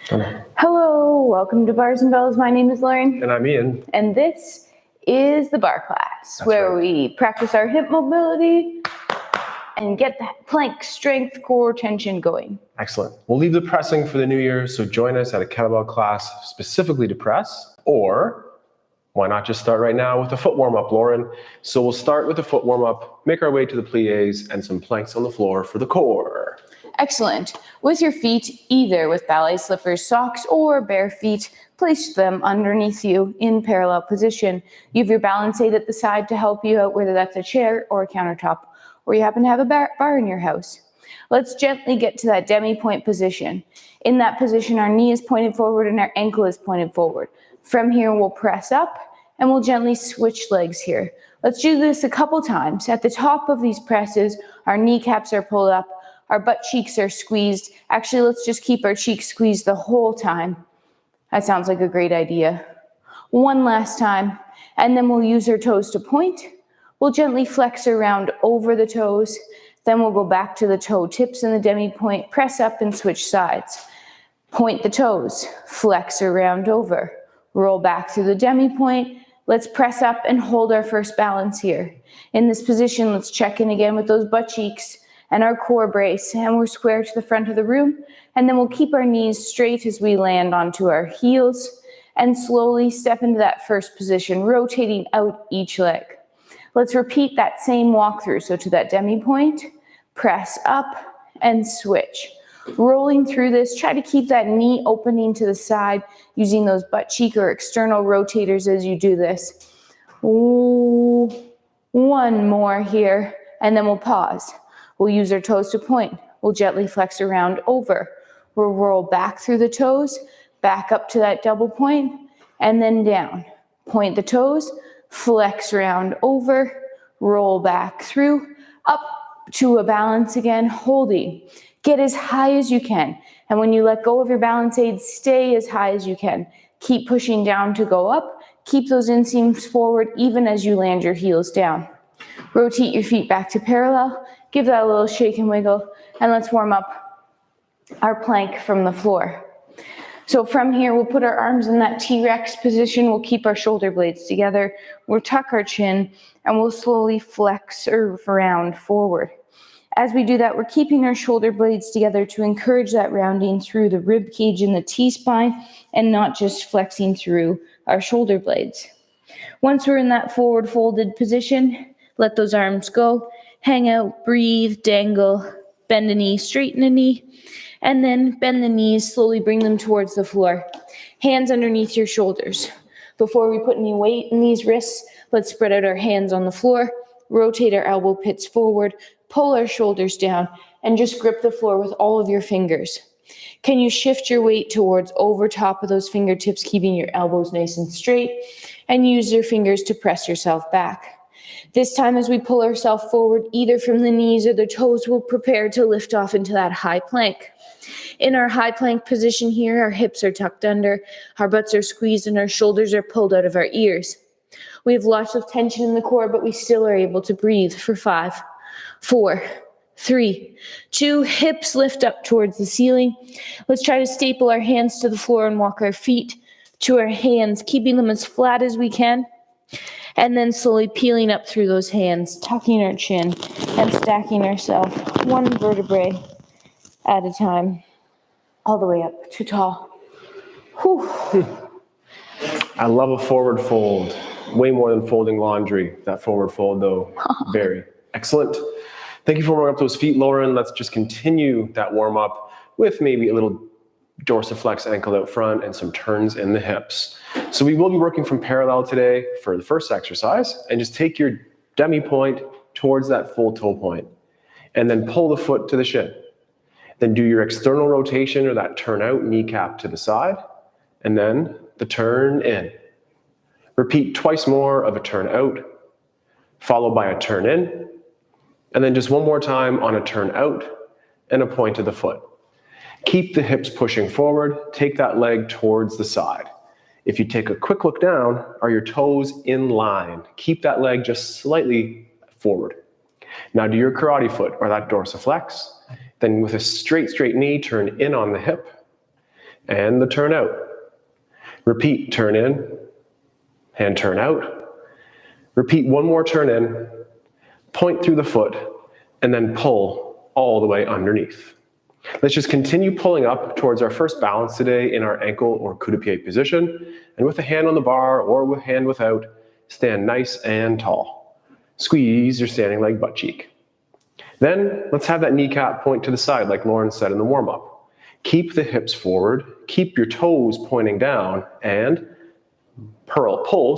Hello, welcome to Bars and Bells. My name is Lauren. And I'm Ian. And this is the Barre Class, where we practice our hip mobility and get that plank strength, core tension going. Excellent. We'll leave the pressing for the new year, so join us at a kettlebell class specifically to press, or why not just start right now with a foot warm-up, Lauren? So we'll start with a foot warm-up, make our way to the pliés, and some planks on the floor for the core. Excellent. With your feet, either with ballet slippers, socks, or bare feet, place them underneath you in parallel position. You have your balance aid at the side to help you out, whether that's a chair or a countertop, or you happen to have a bar in your house. Let's gently get to that demi-point position. In that position, our knee is pointed forward and our ankle is pointed forward. From here, we'll press up and we'll gently switch legs here. Let's do this a couple times. At the top of these presses, our kneecaps are pulled up, our butt cheeks are squeezed. Actually, let's just keep our cheeks squeezed the whole time. That sounds like a great idea. One last time, and then we'll use our toes to point. We'll gently flex around over the toes. Then we'll go back to the toe tips in the demi-point, press up and switch sides. Point the toes, flex around over, roll back through the demi-point. Let's press up and hold our first balance here. In this position, let's check in again with those butt cheeks and our core brace, and we're square to the front of the room, and then we'll keep our knees straight as we land onto our heels and slowly step into that first position, rotating out each leg. Let's repeat that same walkthrough. So to that demi-point, press up and switch. Rolling through this, try to keep that knee opening to the side, using those butt cheek or external rotators as you do this. Ooh, one more here, and then we'll pause. We'll use our toes to point. We'll gently flex around over. We'll roll back through the toes, back up to that double point, and then down. Point the toes, flex around over, roll back through, up to a balance again, holding. Get as high as you can. And when you let go of your balance aid, stay as high as you can. Keep pushing down to go up. Keep those inseams forward even as you land your heels down. Rotate your feet back to parallel. Give that a little shake and wiggle. And let's warm up our plank from the floor. So from here, we'll put our arms in that T-Rex position. We'll keep our shoulder blades together. We'll tuck our chin, and we'll slowly flex around forward. As we do that, we're keeping our shoulder blades together to encourage that rounding through the rib cage and the T-spine, and not just flexing through our shoulder blades. Once we're in that forward folded position, let those arms go, hang out, breathe, dangle, bend a knee, straighten a knee, and then bend the knees, slowly bring them towards the floor. Hands underneath your shoulders. Before we put any weight in these wrists, let's spread out our hands on the floor, rotate our elbow pits forward, pull our shoulders down, and just grip the floor with all of your fingers. Can you shift your weight towards over top of those fingertips, keeping your elbows nice and straight, and use your fingers to press yourself back. This time as we pull ourselves forward, either from the knees or the toes, we'll prepare to lift off into that high plank. In our high plank position here, our hips are tucked under, our butts are squeezed, and our shoulders are pulled out of our ears. We have lots of tension in the core, but we still are able to breathe for 5, 4, 3, 2, hips lift up towards the ceiling. Let's try to staple our hands to the floor and walk our feet to our hands, keeping them as flat as we can. And then slowly peeling up through those hands, tucking our chin and stacking ourselves one vertebrae at a time, all the way up to tall. Whew. I love a forward fold. Way more than folding laundry, that forward fold though. Very excellent. Thank you for warming up those feet, Lauren. Let's just continue that warm up with maybe a little dorsiflex ankle out front and some turns in the hips. So we will be working from parallel today for the first exercise, and just take your demi point towards that full toe point and then pull the foot to the shin. Then do your external rotation or that turn out, kneecap to the side, and then the turn in. Repeat twice more of a turn out, followed by a turn in, and then just one more time on a turn out and a point to the foot. Keep the hips pushing forward, take that leg towards the side. If you take a quick look down, are your toes in line? Keep that leg just slightly forward. Now do your karate foot or that dorsiflex. Then with a straight knee, turn in on the hip. and the turn out. Repeat, turn in, and turn out. Repeat one more turn in, point through the foot, and then pull all the way underneath. Let's just continue pulling up towards our first balance today in our ankle or coup de pied position. And with a hand on the bar or with hand without, stand nice and tall. Squeeze your standing leg butt cheek. Then let's have that kneecap point to the side like Lauren said in the warm-up. Keep the hips forward, keep your toes pointing down, and pull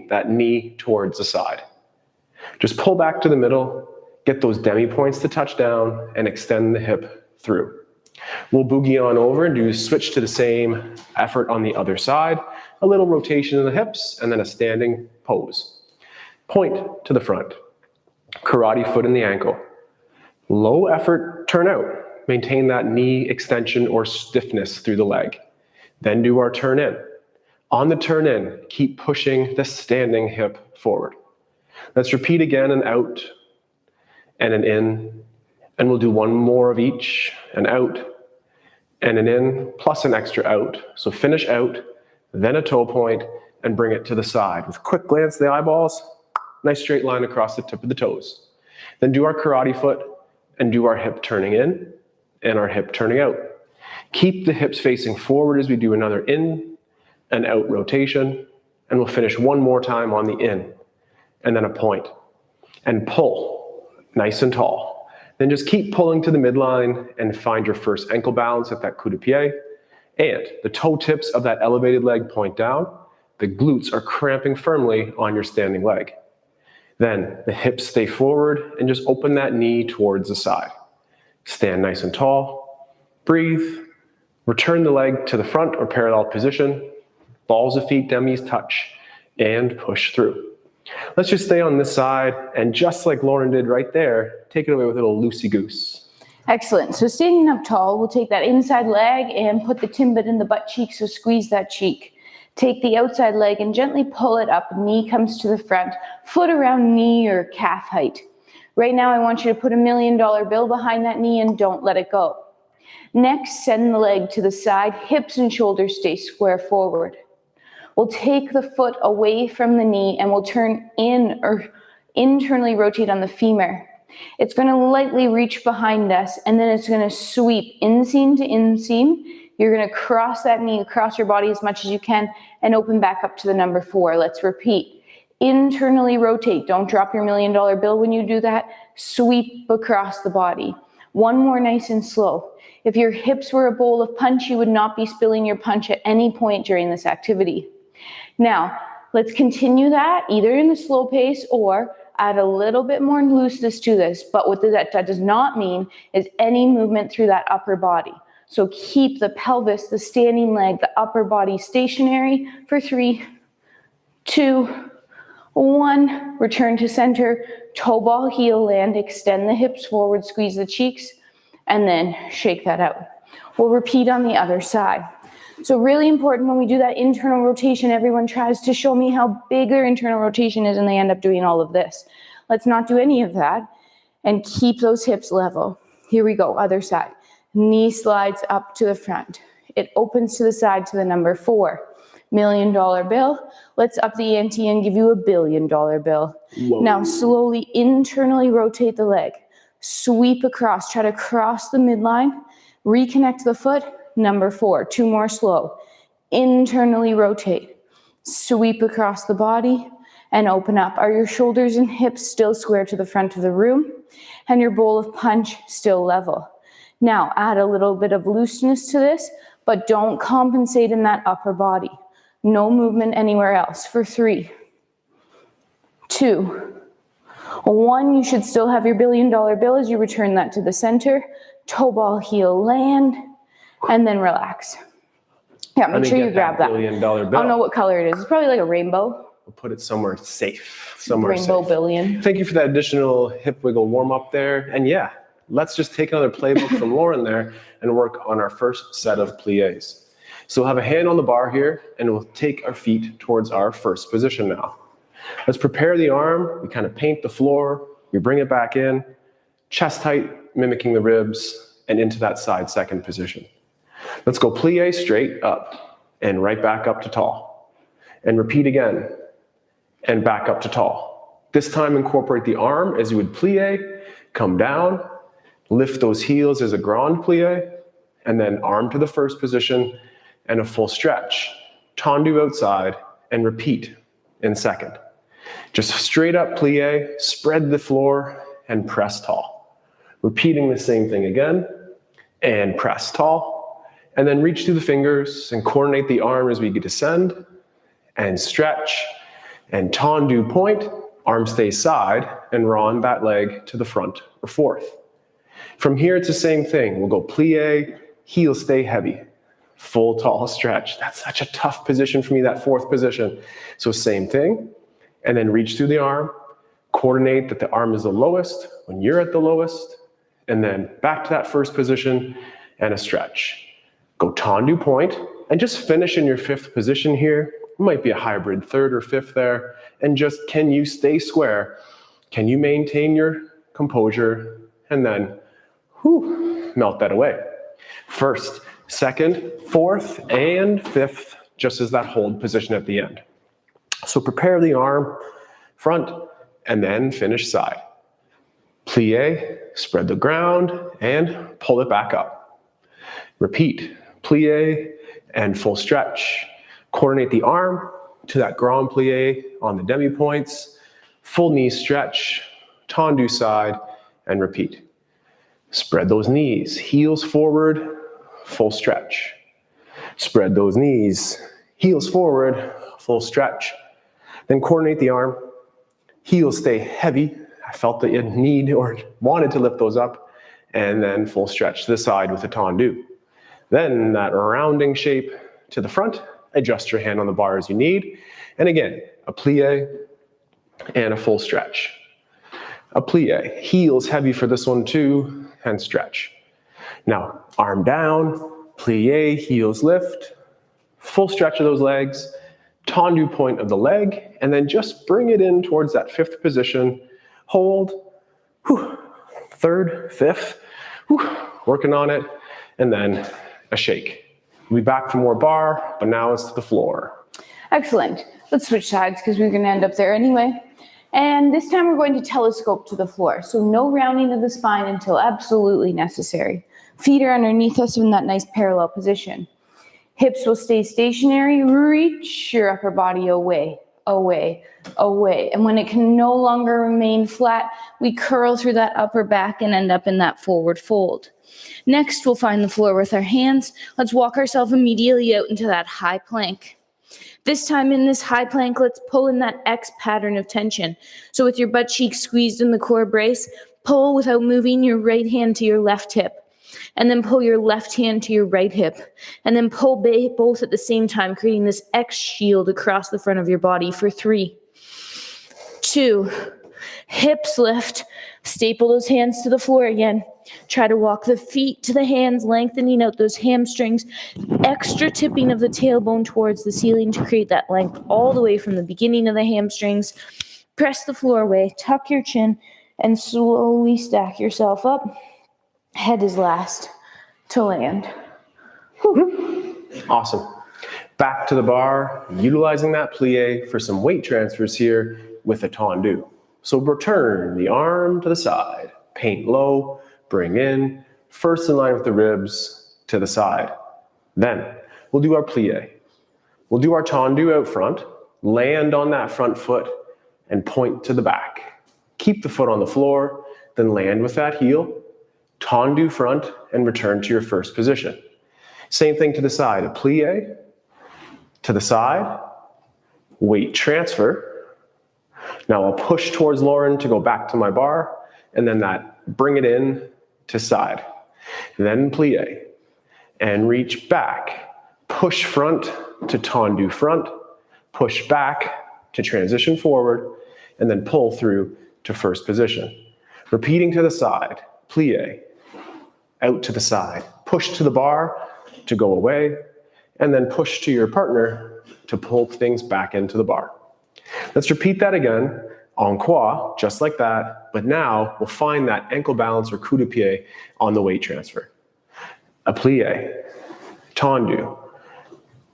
that knee towards the side. Just pull back to the middle, get those demi points to touch down, and extend the hip through. We'll boogie on over and do switch to the same effort on the other side. A little rotation in the hips, and then a standing pose. Point to the front. Karate foot in the ankle. Low effort turn out. Maintain that knee extension or stiffness through the leg. Then do our turn in. On the turn in, keep pushing the standing hip forward. Let's repeat again, an out and an in, and we'll do one more of each, an out and an in, plus an extra out. So finish out, then a toe point, and bring it to the side. With quick glance at the eyeballs, nice straight line across the tip of the toes. Then do our karate foot and do our hip turning in and our hip turning out. Keep the hips facing forward as we do another in and out rotation, and we'll finish one more time on the in, and then a point, and pull, nice and tall. Then just keep pulling to the midline and find your first ankle balance at that coup de pied, and the toe tips of that elevated leg point down. The glutes are cramping firmly on your standing leg. Then the hips stay forward and just open that knee towards the side. Stand nice and tall, breathe, return the leg to the front or parallel position, balls of feet, demis touch, and push through. Let's just stay on this side, and just like Lauren did right there, take it away with a little loosey-goose. Excellent. So standing up tall, we'll take that inside leg and put the timbit in the butt cheek, so squeeze that cheek. Take the outside leg and gently pull it up. Knee comes to the front, foot around knee or calf height. Right now, I want you to put $1 million bill behind that knee and don't let it go. Next, send the leg to the side, hips and shoulders stay square forward. We'll take the foot away from the knee and we'll turn in or internally rotate on the femur. It's going to lightly reach behind us, and then it's going to sweep inseam to inseam. You're going to cross that knee across your body as much as you can and open back up to the number 4. Let's repeat. Internally rotate. Don't drop your $1 million bill when you do that. Sweep across the body. One more nice and slow. If your hips were a bowl of punch, you would not be spilling your punch at any point during this activity. Now, let's continue that either in the slow pace or add a little bit more looseness to this. But what that does not mean is any movement through that upper body. So keep the pelvis, the standing leg, the upper body stationary for 3, 2, 1. Return to center, toe ball, heel land, extend the hips forward, squeeze the cheeks, and then shake that out. We'll repeat on the other side. So really important when we do that internal rotation, everyone tries to show me how big their internal rotation is and they end up doing all of this. Let's not do any of that and keep those hips level. Here we go, other side. Knee slides up to the front. It opens to the side to the number 4. $1 million bill. Let's up the ante and give you $1 billion bill. Whoa. Now slowly internally rotate the leg. Sweep across, try to cross the midline. Reconnect the foot, number 4. 2 more slow. Internally rotate. Sweep across the body and open up. Are your shoulders and hips still square to the front of the room? And your bowl of punch still level? Now add a little bit of looseness to this, but don't compensate in that upper body. No movement anywhere else for 3, 2, 1. You should still have your $1 billion bill as you return that to the center. Toe ball, heel land, and then relax. Yeah, make sure you grab that. $1 billion bill. I don't know what color it is. It's probably like a rainbow. We'll put it somewhere safe. Somewhere rainbow safe. Billion. Thank you for that additional hip wiggle warm up there. And yeah, let's just take another playbook from Lauren there and work on our first set of pliés. So we'll have a hand on the bar here, and we'll take our feet towards our first position now. Let's prepare the arm. We kind of paint the floor. We bring it back in, chest height, mimicking the ribs, and into that side second position. Let's go plie straight up and right back up to tall. And repeat again and back up to tall. This time incorporate the arm as you would plie, come down, lift those heels as a grand plie, and then arm to the first position and a full stretch. Tendu outside and repeat in second. Just straight up plie, spread the floor and press tall. Repeating the same thing again and press tall. And then reach through the fingers and coordinate the arm as we descend and stretch and tendu point, arm stays side and ron that leg to the front or fourth. From here, it's the same thing. We'll go plie, heels stay heavy, full tall stretch. That's such a tough position for me, that fourth position. So same thing, and then reach through the arm, coordinate that the arm is the lowest when you're at the lowest, and then back to that first position and a stretch. Go tendu point, and just finish in your fifth position here. It might be a hybrid third or fifth there, and just can you stay square? Can you maintain your composure? And then melt that away. First, second, fourth, and fifth, just as that hold position at the end. So prepare the arm, front, and then finish side. Plie, spread the ground, and pull it back up. Repeat, plie, and full stretch. Coordinate the arm to that grand plie on the demi points, full knee stretch, tendu side, and repeat. Spread those knees, heels forward, full stretch. Spread those knees, heels forward, full stretch. Then coordinate the arm, heels stay heavy. I felt the need or wanted to lift those up, and then full stretch to the side with a tendu. Then that rounding shape to the front, adjust your hand on the bar as you need. And again, a plie and a full stretch. A plie, heels heavy for this one too, and stretch. Now, arm down, plie, heels lift, full stretch of those legs, tendu point of the leg, and then just bring it in towards that fifth position. Hold, third, fifth, working on it, and then a shake. We'll be back for more bar, but now it's to the floor. Excellent. Let's switch sides because we're going to end up there anyway. And this time we're going to telescope to the floor. So no rounding of the spine until absolutely necessary. Feet are underneath us in that nice parallel position. Hips will stay stationary. Reach your upper body away, away, away. And when it can no longer remain flat, we curl through that upper back and end up in that forward fold. Next, we'll find the floor with our hands. Let's walk ourselves immediately out into that high plank. This time in this high plank, let's pull in that X pattern of tension. So with your butt cheeks squeezed in the core brace, pull without moving your right hand to your left hip. And then pull your left hand to your right hip. And then pull both at the same time, creating this X shield across the front of your body for 3, 2, hips lift. Staple those hands to the floor again. Try to walk the feet to the hands, lengthening out those hamstrings. Extra tipping of the tailbone towards the ceiling to create that length all the way from the beginning of the hamstrings. Press the floor away, tuck your chin, and slowly stack yourself up. Head is last to land. Awesome. Back to the bar, utilizing that plie for some weight transfers here with a tendu. So return the arm to the side, paint low, bring in, first in line with the ribs to the side. Then we'll do our plie. We'll do our tendu out front, land on that front foot, and point to the back. Keep the foot on the floor, then land with that heel, tendu front, and return to your first position. Same thing to the side, a plie, to the side, weight transfer. Now I'll push towards Lauren to go back to my bar, and then that bring it in to side. Then plie, and reach back. Push front to tendu front, push back to transition forward, and then pull through to first position. Repeating to the side, plie, out to the side, push to the bar to go away, and then push to your partner to pull things back into the bar. Let's repeat that again, en croix, just like that, but now we'll find that ankle balance or coup de pied on the weight transfer. A plie, tendu.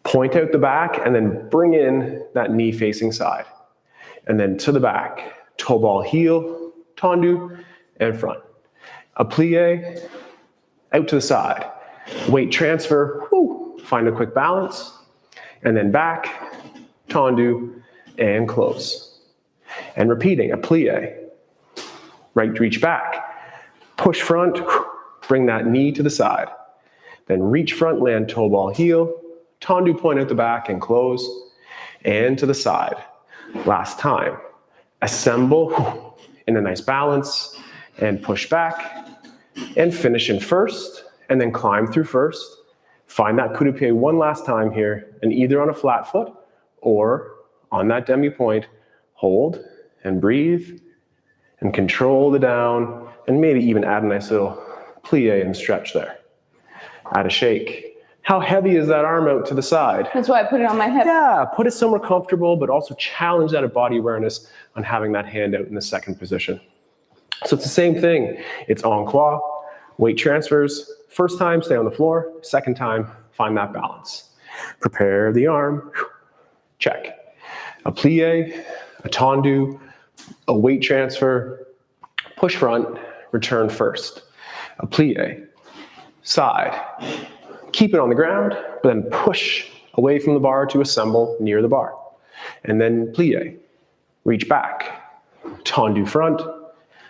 Point out the back and then bring in that knee facing side. And then to the back, toe ball heel, tendu, and front. A plie, out to the side. Weight transfer, find a quick balance. And then back, tendu, and close. And repeating, a plie. Right reach back, push front, bring that knee to the side. Then reach front, land toe ball heel, tendu, point out the back and close, and to the side. Last time. Assemble in a nice balance and push back and finish in first and then climb through first. Find that coup de pied one last time here and either on a flat foot or on that demi point, hold and breathe and control the down and maybe even add a nice little plie and stretch there. Add a shake. How heavy is that arm out to the side? That's why I put it on my hip. Yeah, put it somewhere comfortable, but also challenge that body awareness on having that hand out in the second position. So it's the same thing. It's en croix, weight transfers. First time, stay on the floor. Second time, find that balance. Prepare the arm, check. A plie, a tendu, a weight transfer, push front, return first. A plie, side. Keep it on the ground, but then push away from the bar to assemble near the bar. And then plie, reach back, tendu front,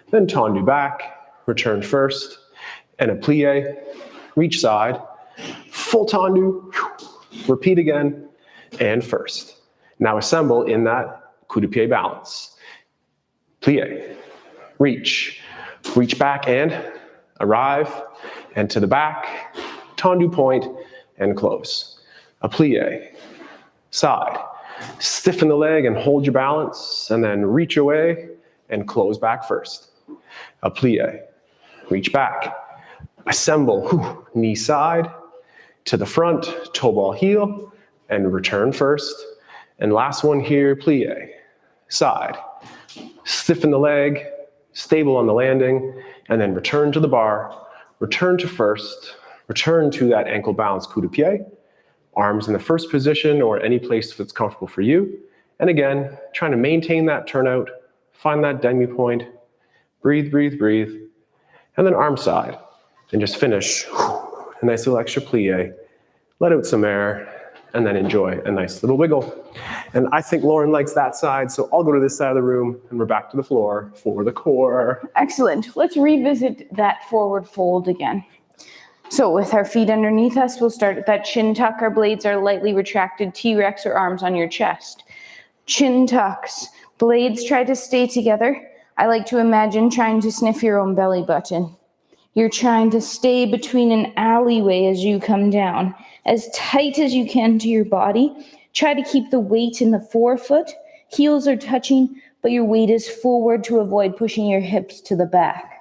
then tendu back, return first, and a plie, reach side, full tendu, repeat again, and first. Now assemble in that coup de pied balance. Plie, reach back and arrive, and to the back, tendu point, and close. A plie, side. Stiffen the leg and hold your balance, and then reach away and close back first. A plie, reach back. Assemble, knee side, to the front, toe ball heel, and return first. And last one here, plie, side. Stiffen the leg, stable on the landing, and then return to the bar, return to first, return to that ankle balance coup de pied, arms in the first position or any place that's comfortable for you. And again, trying to maintain that turnout, find that demi point, breathe, breathe, breathe, and then arm side. And just finish a nice little extra plie, let out some air, and then enjoy a nice little wiggle. And I think Lauren likes that side, so I'll go to this side of the room and we're back to the floor for the core. Excellent. Let's revisit that forward fold again. So with our feet underneath us, we'll start with that chin tuck. Our blades are lightly retracted, T-Rex or arms on your chest. Chin tucks. Blades try to stay together. I like to imagine trying to sniff your own belly button. You're trying to stay between an alleyway as you come down, as tight as you can to your body. Try to keep the weight in the forefoot. Heels are touching, but your weight is forward to avoid pushing your hips to the back.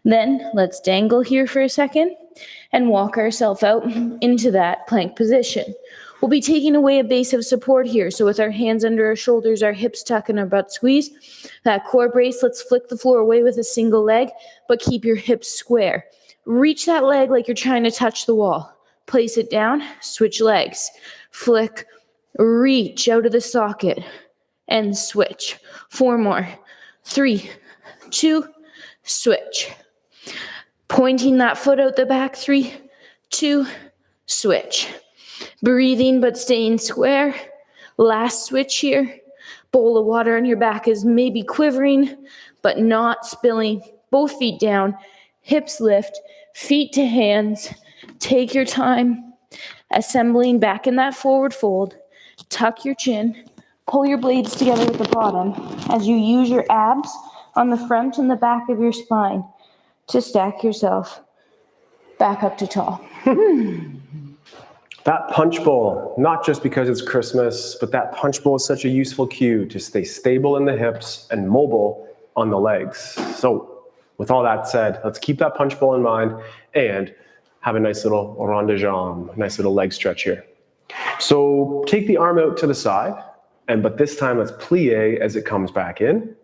Then let's dangle here for a second and walk ourselves out into that plank position. We'll be taking away a base of support here. So with our hands under our shoulders, our hips tuck and our butt squeeze. That core brace, let's flick the floor away with a single leg, but keep your hips square. Reach that leg like you're trying to touch the wall. Place it down, switch legs. Flick, reach out of the socket, and switch. 4 more. 3, 2, switch. Pointing that foot out the back. 3, 2, switch. Breathing but staying square. Last switch here. Bowl of water on your back is maybe quivering, but not spilling. Both feet down, hips lift, feet to hands. Take your time, assembling back in that forward fold. Tuck your chin, pull your blades together at the bottom as you use your abs on the front and the back of your spine to stack yourself back up to tall. That punch bowl, not just because it's Christmas, but that punch bowl is such a useful cue to stay stable in the hips and mobile on the legs. So with all that said, let's keep that punch bowl in mind and have a nice little rond de jambe, nice little leg stretch here. So take the arm out to the side, but this time let's plie as it comes back in.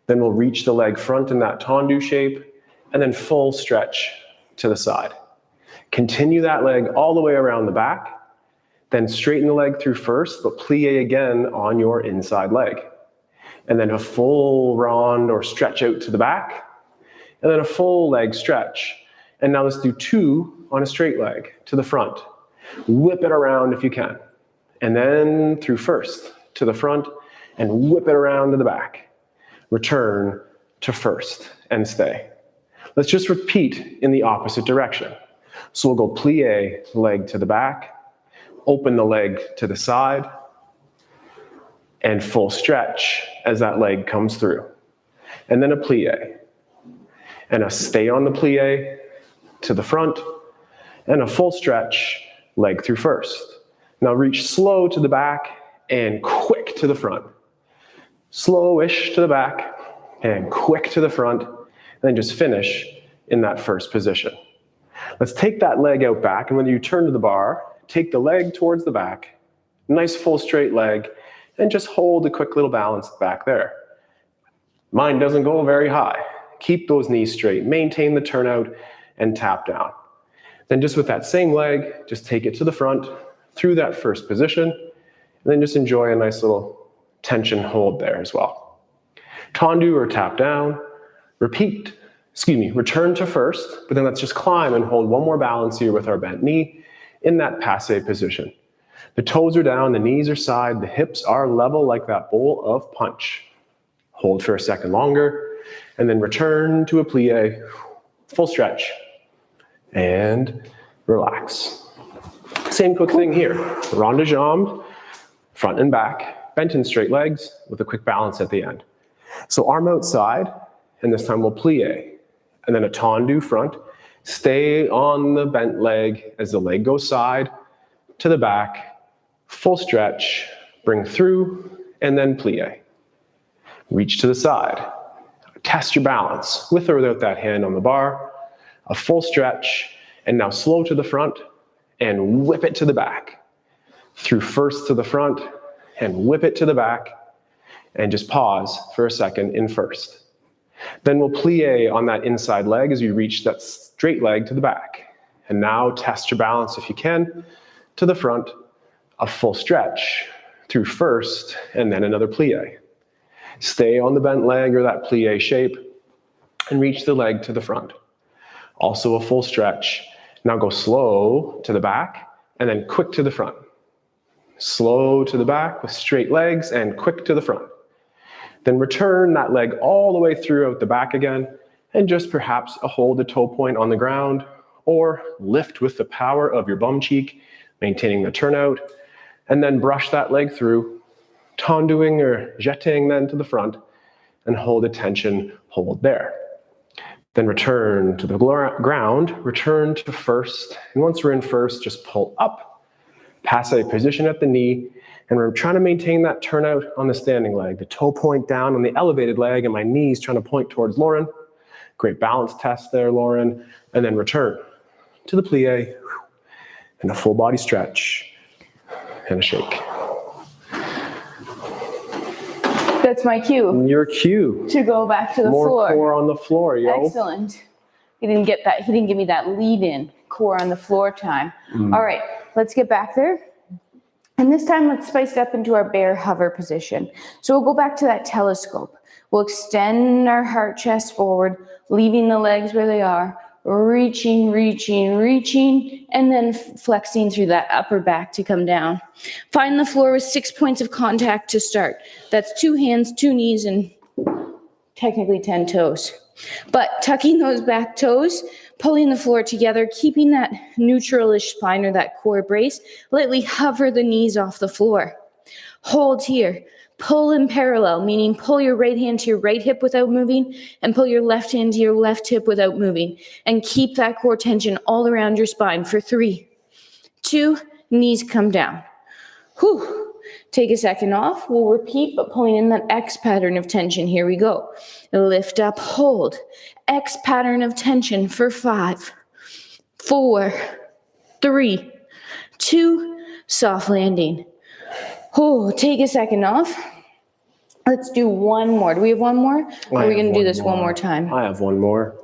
Then we'll reach the leg front in that tendu shape, and then full stretch to the side. Continue that leg all the way around the back. Then straighten the leg through first, but plie again on your inside leg. And then a full rond or stretch out to the back. And then a full leg stretch. And now let's do 2 on a straight leg to the front. Whip it around if you can. And then through first to the front and whip it around to the back. Return to first and stay. Let's just repeat in the opposite direction. So we'll go plie, leg to the back, open the leg to the side, and full stretch as that leg comes through. And then a plie, and a stay on the plie to the front, and a full stretch, leg through first. Now reach slow to the back and quick to the front. Slowish to the back and quick to the front, and then just finish in that first position. Let's take that leg out back, and when you turn to the bar, take the leg towards the back, nice full straight leg, and just hold a quick little balance back there. Mine doesn't go very high. Keep those knees straight, maintain the turnout, and tap down. Then just with that same leg, just take it to the front through that first position, and then just enjoy a nice little tension hold there as well. Tendu or tap down, return to first, but then let's just climb and hold one more balance here with our bent knee in that passe position. The toes are down, the knees are side, the hips are level like that bowl of punch. Hold for a second longer, and then return to a plie, full stretch, and relax. Same quick thing here. Rond de jambe, front and back, bent and straight legs with a quick balance at the end. So arm outside, and this time we'll plie, and then a tendu front. Stay on the bent leg as the leg goes side to the back, full stretch, bring through, and then plie. Reach to the side. Test your balance with or without that hand on the bar. A full stretch, and now slow to the front, and whip it to the back. Through first to the front, and whip it to the back, and just pause for a second in first. Then we'll plie on that inside leg as you reach that straight leg to the back. And now test your balance if you can, to the front, a full stretch, through first, and then another plie. Stay on the bent leg or that plie shape, and reach the leg to the front. Also a full stretch. Now go slow to the back, and then quick to the front. Slow to the back with straight legs, and quick to the front. Then return that leg all the way through out the back again, and just perhaps hold the toe point on the ground, or lift with the power of your bum cheek, maintaining the turnout, and then brush that leg through, tenduing or jeting then to the front, and hold a tension hold there. Then return to the ground, return to first, and once we're in first, just pull up, passe position at the knee, and we're trying to maintain that turnout on the standing leg, the toe point down on the elevated leg, and my knees trying to point towards Lauren. Great balance test there, Lauren. And then return to the plie, and a full body stretch, and a shake. That's my cue. Your cue. To go back to the More floor. core on the floor, yo. Excellent. He didn't get that. He didn't give me that lead in. Core on the floor time. All right, let's get back there. And this time, let's spice it up into our bear hover position. So we'll go back to that telescope. We'll extend our heart chest forward, leaving the legs where they are, reaching, and then flexing through that upper back to come down. Find the floor with 6 points of contact to start. That's 2 hands, 2 knees, and technically 10 toes. But tucking those back toes, pulling the floor together, keeping that neutral-ish spine or that core brace, lightly hover the knees off the floor. Hold here. Pull in parallel, meaning pull your right hand to your right hip without moving, and pull your left hand to your left hip without moving. And keep that core tension all around your spine for 3, 2, knees come down. Whew. Take a second off. We'll repeat, but pulling in that X pattern of tension. Here we go. Lift up, hold. X pattern of tension for 5, 4, 3, 2, soft landing. Oh, take a second off. Let's do one more. Do we have one more? Or are we going to do this one more time? I have one more.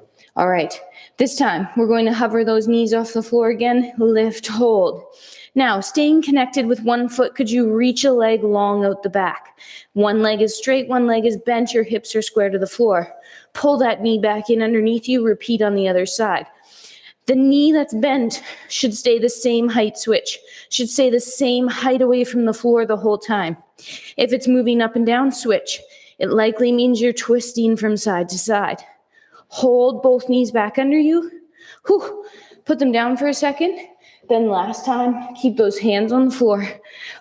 All right, this time we're going to hover those knees off the floor again, lift, hold. Now, staying connected with one foot, could you reach a leg long out the back? One leg is straight, one leg is bent, your hips are square to the floor. Pull that knee back in underneath you, repeat on the other side. The knee that's bent should stay the same height switch, should stay the same height away from the floor the whole time. If it's moving up and down, switch. It likely means you're twisting from side to side. Hold both knees back under you. Whew. Put them down for a second. Then last time, keep those hands on the floor.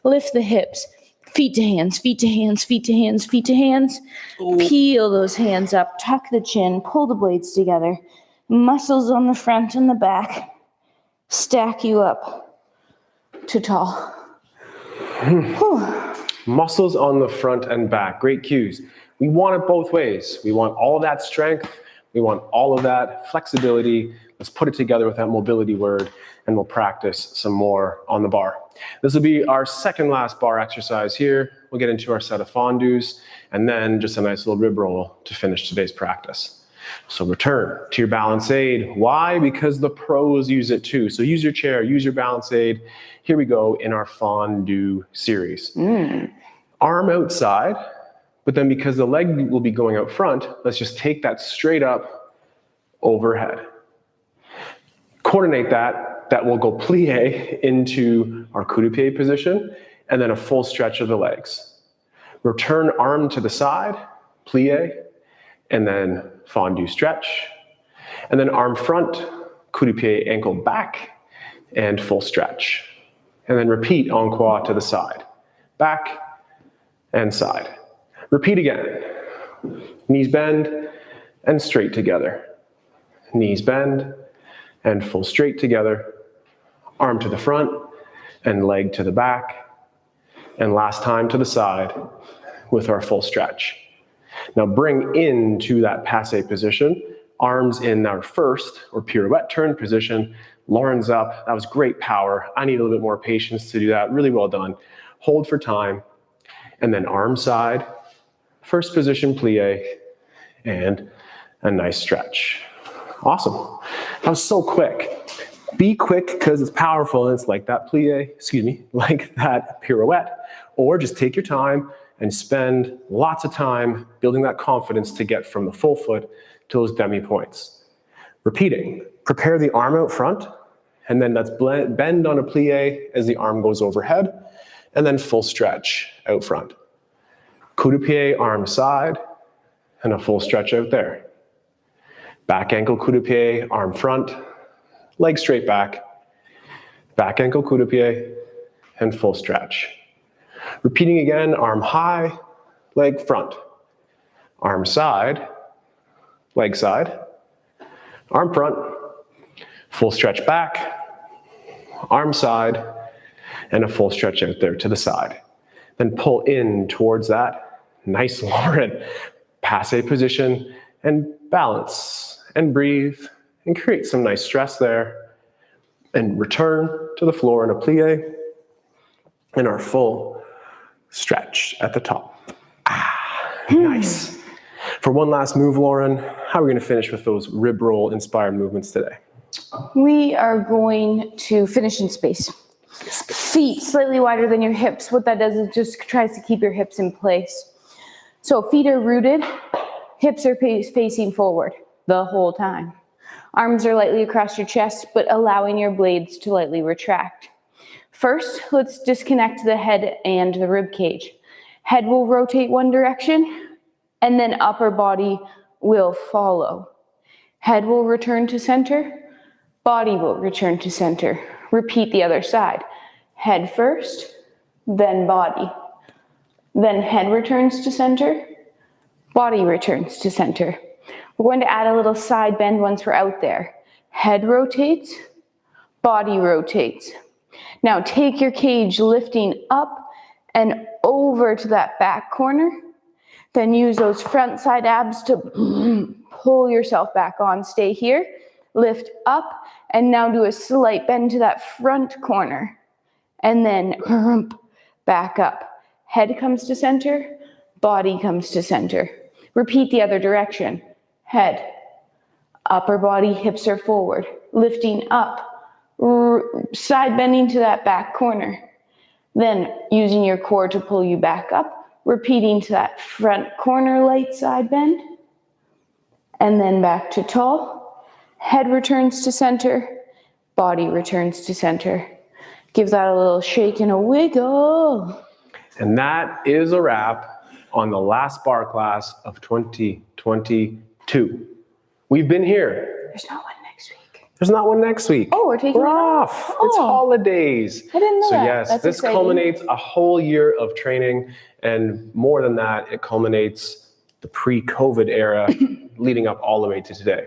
Lift the hips. Feet to hands, feet to hands, feet to hands, feet to hands. Peel those hands up. Tuck the chin. Pull the blades together. Muscles on the front and the back. Stack you up to tall. Muscles on the front and back. Great cues. We want it both ways. We want all of that strength. We want all of that flexibility. Let's put it together with that mobility word, and we'll practice some more on the bar. This will be our second last bar exercise here. We'll get into our set of fondus, and then just a nice little rib roll to finish today's practice. So return to your balance aid. Why? Because the pros use it too. So use your chair, use your balance aid. Here we go in our fondue series. Arm outside, but then because the leg will be going out front, let's just take that straight up overhead. Coordinate that. That will go plie into our coup de pied position, and then a full stretch of the legs. Return arm to the side, plie, and then fondue stretch. And then arm front, coup de pied, ankle back, and full stretch. And then repeat en croix to the side. Back and side. Repeat again. Knees bend and straight together. Knees bend and full straight together. Arm to the front and leg to the back. And last time to the side with our full stretch. Now bring into that passe position, arms in our first or pirouette turn position. Lauren's up. That was great power. I need a little bit more patience to do that. Really well done. Hold for time. And then arm side, first position plie, and a nice stretch. Awesome. That was so quick. Be quick because it's powerful and it's like that plie, like that pirouette. Or just take your time and spend lots of time building that confidence to get from the full foot to those demi points. Repeating, prepare the arm out front, and then let's bend on a plie as the arm goes overhead, and then full stretch out front. Coup de pied, arm side, and a full stretch out there. Back ankle coup de pied, arm front, leg straight back. Back ankle coup de pied, and full stretch. Repeating again, arm high, leg front. Arm side, leg side. Arm front, full stretch back. Arm side, and a full stretch out there to the side. Then pull in towards that nice Lauren passe position and balance and breathe and create some nice stress there. And return to the floor in a plie and our full stretch at the top. Nice. For one last move, Lauren, how are we going to finish with those rib roll inspired movements today? We are going to finish in space. Feet slightly wider than your hips. What that does is just tries to keep your hips in place. So feet are rooted, hips are facing forward the whole time. Arms are lightly across your chest, but allowing your blades to lightly retract. First, let's disconnect the head and the rib cage. Head will rotate one direction, and then upper body will follow. Head will return to center, body will return to center. Repeat the other side. Head first, then body. Then head returns to center, body returns to center. We're going to add a little side bend once we're out there. Head rotates, body rotates. Now take your cage lifting up and over to that back corner. Then use those front side abs to pull yourself back on. Stay here, lift up, and now do a slight bend to that front corner. And then back up. Head comes to center, body comes to center. Repeat the other direction. Head, Upper body, hips are forward, lifting up, side bending to that back corner. Then using your core to pull you back up, repeating to that front corner light side bend. And then back to tall. Head returns to center, body returns to center. Give that a little shake and a wiggle. And that is a wrap on the last barre class of 2022. We've been here. There's not one next week. There's not one next week. Oh, we're taking it off. Oh. It's holidays. I didn't know so that. yes, That's this exciting. culminates a whole year of training, and more than that, it culminates the pre-COVID era leading up all the way to today.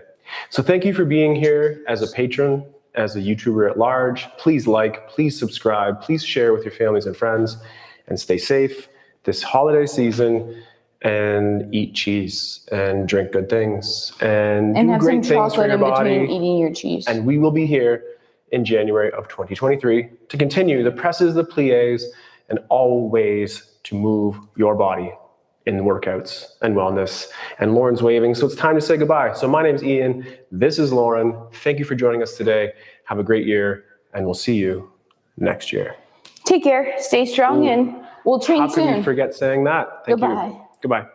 So thank you for being here as a patron, as a YouTuber at large. Please like, please subscribe, please share with your families and friends, and stay safe this holiday season, and eat cheese and drink good things and do have great some things for chocolate your in between body. eating your cheese. And we will be here in January of 2023 to continue the presses, the pliés, and all ways to move your body in workouts and wellness. And Lauren's waving, so it's time to say goodbye. So my name's Ian. This is Lauren. Thank you for joining us today. Have a great year, and we'll see you next year. Take care, stay strong, and we'll train How could soon. we forget saying that? Thank Goodbye. you. Goodbye.